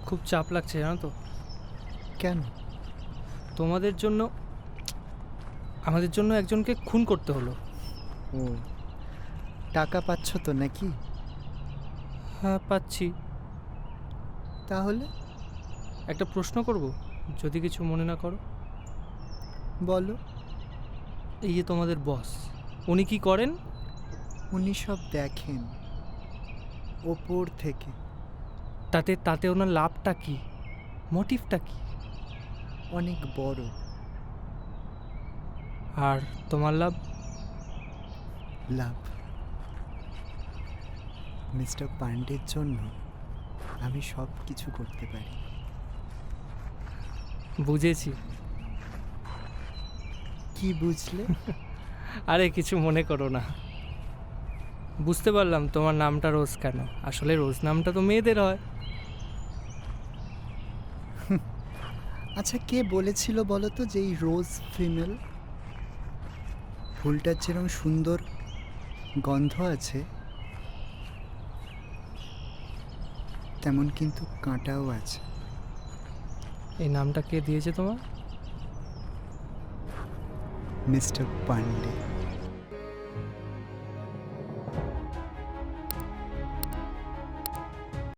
খুব চাপ লাগছে জানো তো। কেন? তোমাদের জন্য, আমাদের জন্য একজনকে খুন করতে হলো। ও, টাকা পাচ্ছ তো নাকি? হ্যাঁ পাচ্ছি। তাহলে একটা প্রশ্ন করব, যদি কিছু মনে না করো। বলো। এই যে তোমাদের বস, উনি কি করেন? উনি সব দেখেন ওপর থেকে। তাতে তাতে ওনার লাভটা কি, মোটিভটা কি? অনেক বড় আর তোমার লাভ? লাভ। মিস্টার পান্ডের জন্য আমি সব কিছু করতে পারি। বুঝেছি। কি বুঝলে? আরে কিছু মনে করো না। বুঝতে পারলাম তোমার নামটা রোজ কেন। আসলে রোজ নামটা তো মেয়েদের হয়। আচ্ছা, কে বলেছিল বলো তো যে এই রোজ ফিমেল? ফুলটার যেরকম সুন্দর গন্ধ আছে, তেমন কিন্তু কাঁটাও আছে। এই নামটা কে দিয়েছে তোমার? মিস্টার পান্ডে।